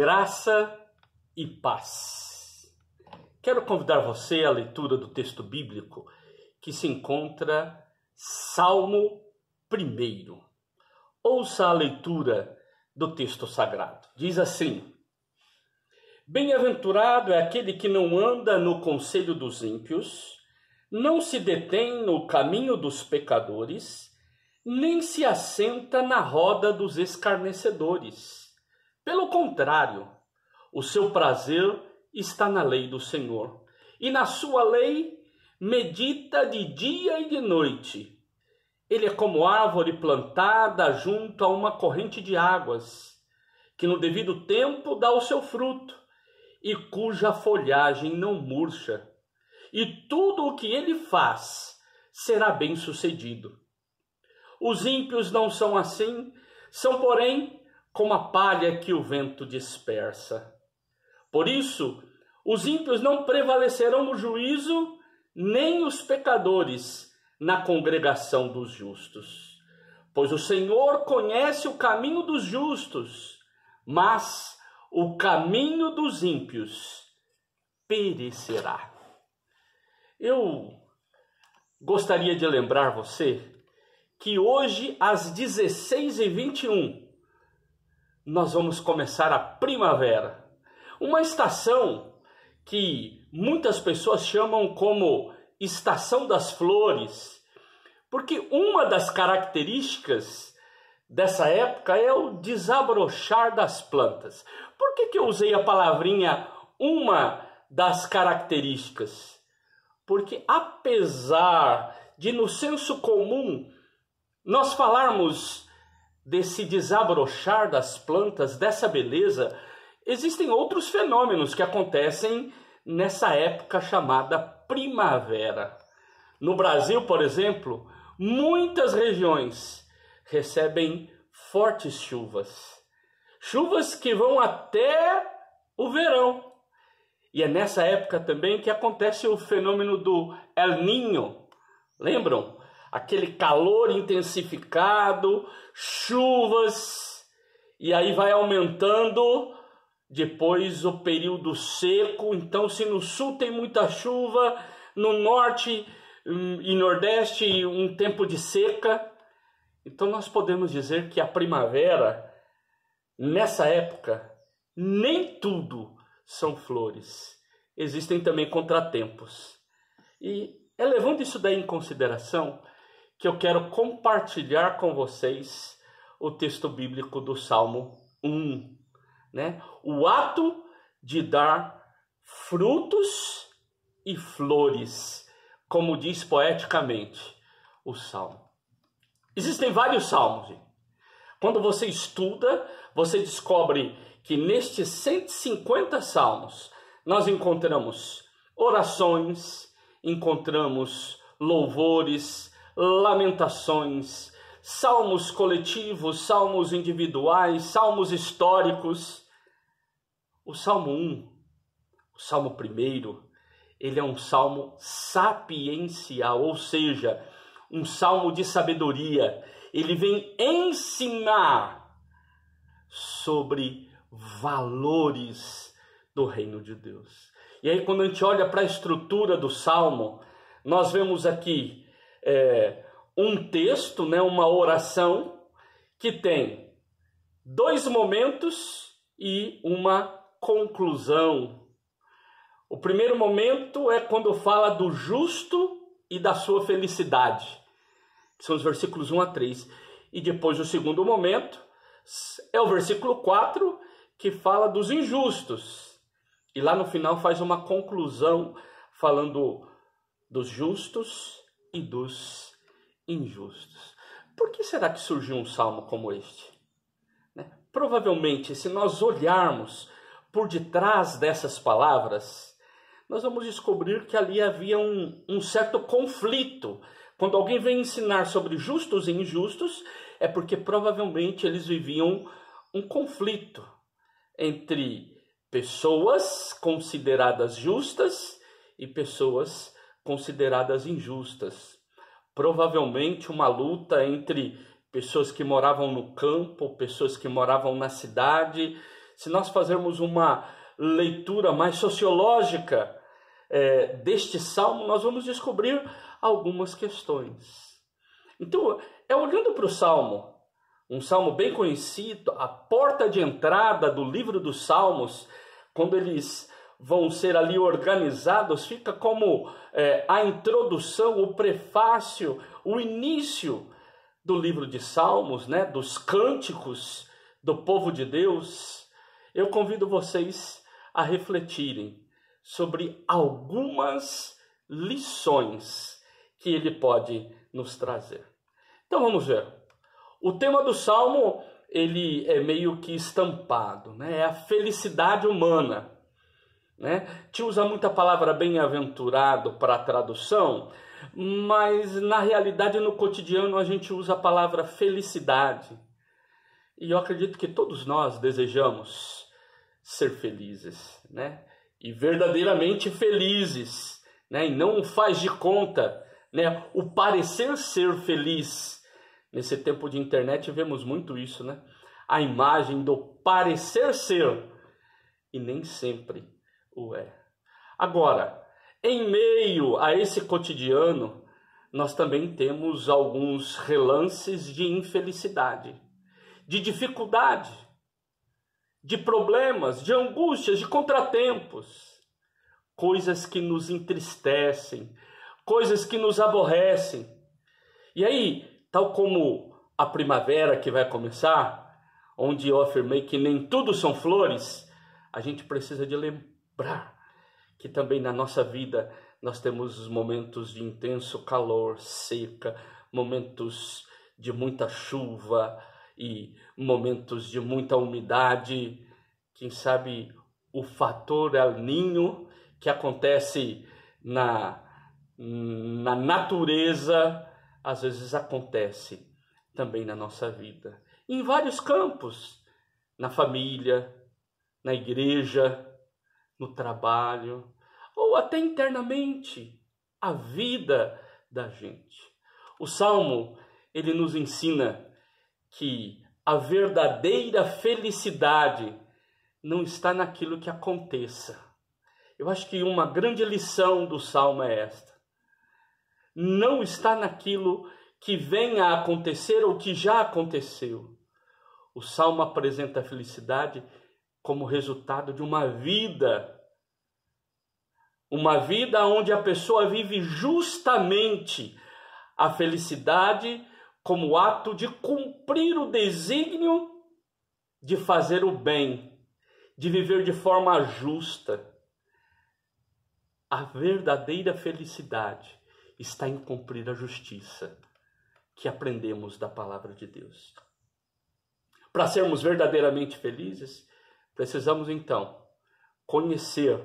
Graça e paz. Quero convidar você à leitura do texto bíblico que se encontra Salmo 1. Ouça a leitura do texto sagrado. Diz assim: Bem-aventurado é aquele que não anda no conselho dos ímpios, não se detém no caminho dos pecadores, nem se assenta na roda dos escarnecedores. Pelo contrário, o seu prazer está na lei do Senhor, e na sua lei medita de dia e de noite. Ele é como árvore plantada junto a uma corrente de águas, que no devido tempo dá o seu fruto, e cuja folhagem não murcha. E tudo o que ele faz será bem-sucedido. Os ímpios não são assim, são, porém, como a palha que o vento dispersa. Por isso, os ímpios não prevalecerão no juízo, nem os pecadores na congregação dos justos. Pois o Senhor conhece o caminho dos justos, mas o caminho dos ímpios perecerá. Eu gostaria de lembrar você que hoje, às 16h21, nós vamos começar a primavera. Uma estação que muitas pessoas chamam como estação das flores, porque uma das características dessa época é o desabrochar das plantas. Por que eu usei a palavrinha uma das características? Porque apesar de no senso comum nós falarmos desse desabrochar das plantas, dessa beleza, existem outros fenômenos que acontecem nessa época chamada primavera. No Brasil, por exemplo, muitas regiões recebem fortes chuvas. Chuvas que vão até o verão. E é nessa época também que acontece o fenômeno do El Niño. Lembram? Aquele calor intensificado, chuvas, e aí vai aumentando depois o período seco. Então, se no sul tem muita chuva, no norte e nordeste um tempo de seca. Então, nós podemos dizer que a primavera, nessa época, nem tudo são flores. Existem também contratempos. E é levando isso daí em consideração que eu quero compartilhar com vocês o texto bíblico do Salmo 1. O ato de dar frutos e flores, como diz poeticamente o Salmo. Existem vários salmos. Gente. Quando você estuda, você descobre que nestes 150 salmos nós encontramos orações, encontramos louvores, lamentações, salmos coletivos, salmos individuais, salmos históricos. O Salmo 1, o Salmo 1, ele é um salmo sapiencial, ou seja, um salmo de sabedoria. Ele vem ensinar sobre valores do reino de Deus. E aí, quando a gente olha para a estrutura do salmo, nós vemos aqui um texto, uma oração, que tem dois momentos e uma conclusão. O primeiro momento é quando fala do justo e da sua felicidade, que são os versículos 1 a 3. E depois o segundo momento é o versículo 4, que fala dos injustos. E lá no final faz uma conclusão falando dos justos e dos injustos. Por que será que surgiu um salmo como este? Provavelmente, se nós olharmos por detrás dessas palavras, nós vamos descobrir que ali havia um certo conflito. Quando alguém vem ensinar sobre justos e injustos, é porque provavelmente eles viviam um conflito entre pessoas consideradas justas e pessoas consideradas injustas. Provavelmente uma luta entre pessoas que moravam no campo, pessoas que moravam na cidade, se nós fazermos uma leitura mais sociológica deste salmo, nós vamos descobrir algumas questões. Então, olhando para o salmo, um salmo bem conhecido, a porta de entrada do livro dos Salmos, quando eles vão ser ali organizados, fica como a introdução, o prefácio, o início do livro de Salmos, né, dos cânticos do povo de Deus. Eu convido vocês a refletirem sobre algumas lições que ele pode nos trazer. Então vamos ver. O tema do Salmo, ele é meio que estampado, né? É a felicidade humana, né? Te usa muita palavra bem-aventurado para a tradução, mas na realidade no cotidiano a gente usa a palavra felicidade. E eu acredito que todos nós desejamos ser felizes, né? E verdadeiramente felizes, né? E não faz de conta, né? O parecer ser feliz. Nesse tempo de internet vemos muito isso, né? A imagem do parecer ser, e nem sempre o é. Agora, em meio a esse cotidiano, nós também temos alguns relances de infelicidade, de dificuldade, de problemas, de angústias, de contratempos, coisas que nos entristecem, coisas que nos aborrecem. E aí, tal como a primavera que vai começar, onde eu afirmei que nem tudo são flores, a gente precisa de lembrar que também na nossa vida nós temos momentos de intenso calor, seca, momentos de muita chuva e momentos de muita umidade. Quem sabe o fator El Niño que acontece na natureza, às vezes acontece também na nossa vida. Em vários campos, na família, na igreja, no trabalho, ou até internamente, a vida da gente. O Salmo, ele nos ensina que a verdadeira felicidade não está naquilo que aconteça. Eu acho que uma grande lição do Salmo é esta. Não está naquilo que venha a acontecer ou que já aconteceu. O Salmo apresenta a felicidade como resultado de uma vida onde a pessoa vive justamente a felicidade como ato de cumprir o desígnio de fazer o bem, de viver de forma justa. A verdadeira felicidade está em cumprir a justiça que aprendemos da palavra de Deus. Para sermos verdadeiramente felizes, precisamos então conhecer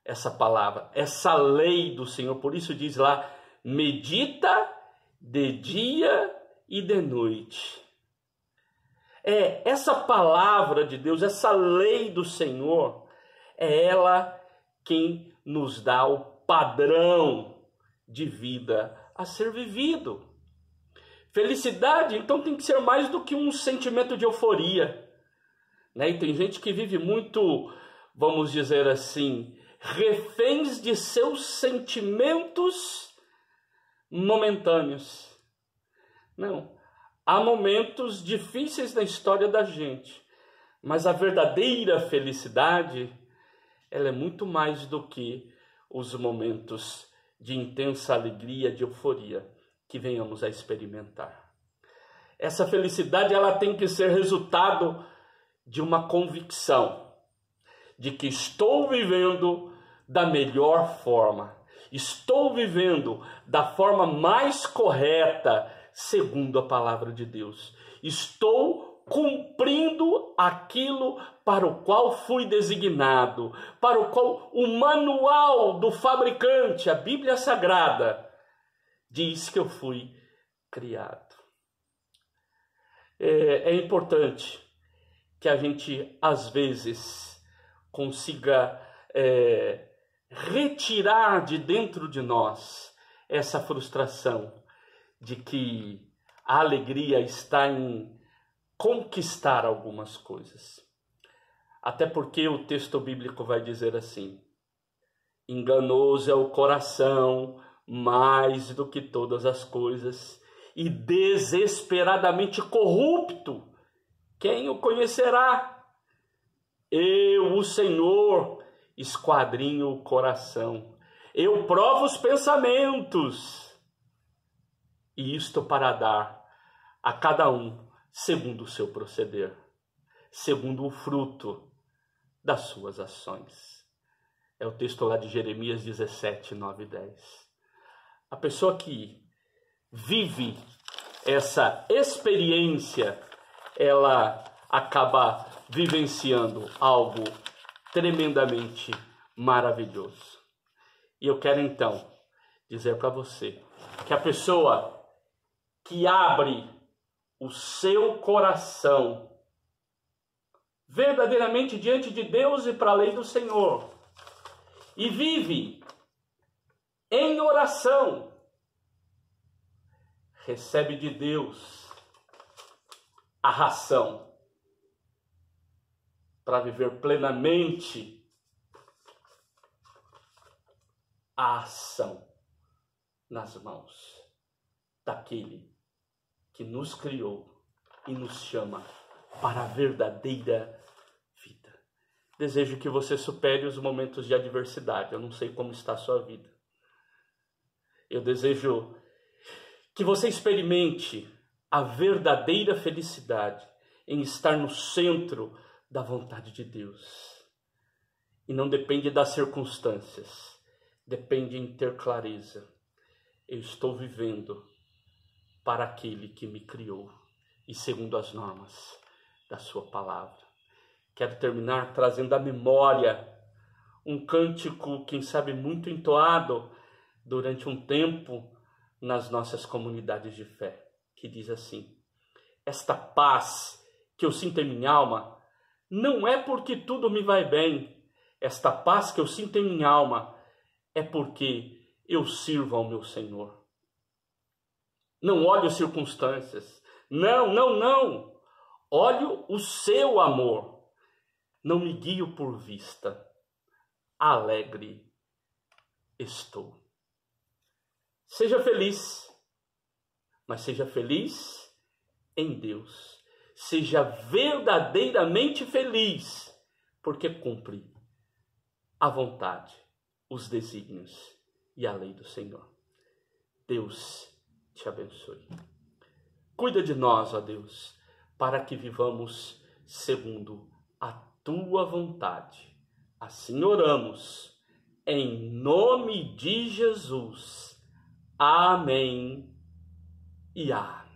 essa palavra, essa lei do Senhor. Por isso diz lá, medita de dia e de noite. Essa palavra de Deus, essa lei do Senhor, é ela quem nos dá o padrão de vida a ser vivido. Felicidade, então, tem que ser mais do que um sentimento de euforia, né? E tem gente que vive muito, vamos dizer assim, reféns de seus sentimentos momentâneos. Não, há momentos difíceis na história da gente, mas a verdadeira felicidade, ela é muito mais do que os momentos de intensa alegria, de euforia que venhamos a experimentar. Essa felicidade, ela tem que ser resultado de uma convicção de que estou vivendo da melhor forma, estou vivendo da forma mais correta, segundo a palavra de Deus. Estou cumprindo aquilo para o qual fui designado, para o qual o manual do fabricante, a Bíblia Sagrada, diz que eu fui criado. É importante que a gente, às vezes, consiga retirar de dentro de nós essa frustração de que a alegria está em conquistar algumas coisas. Até porque o texto bíblico vai dizer assim: enganoso é o coração mais do que todas as coisas, e desesperadamente corrupto, quem o conhecerá? Eu, o Senhor, esquadrinho o coração, eu provo os pensamentos, e isto para dar a cada um segundo o seu proceder, segundo o fruto das suas ações. É o texto lá de Jeremias 17, 9 e 10. A pessoa que vive essa experiência, ela acaba vivenciando algo tremendamente maravilhoso. E eu quero então dizer para você que a pessoa que abre o seu coração verdadeiramente diante de Deus e para a lei do Senhor, e vive em oração, recebe de Deus a ração para viver plenamente a ação nas mãos daquele que nos criou e nos chama para a verdadeira vida. Desejo que você supere os momentos de adversidade. Eu não sei como está a sua vida. Eu desejo que você experimente a verdadeira felicidade em estar no centro da vontade de Deus. E não depende das circunstâncias, depende em ter clareza. Eu estou vivendo para aquele que me criou e segundo as normas da sua palavra. Quero terminar trazendo à memória um cântico, quem sabe muito entoado durante um tempo nas nossas comunidades de fé, que diz assim: esta paz que eu sinto em minha alma não é porque tudo me vai bem, esta paz que eu sinto em minha alma é porque eu sirvo ao meu Senhor. Não olho as circunstâncias, não. Olho o seu amor. Não me guio por vista. Alegre estou. Seja feliz, mas seja feliz em Deus. Seja verdadeiramente feliz, porque cumpre a vontade, os desígnios e a lei do Senhor. Deus te abençoe. Cuida de nós, ó Deus, para que vivamos segundo a tua vontade. Assim oramos, em nome de Jesus. Amém e amém.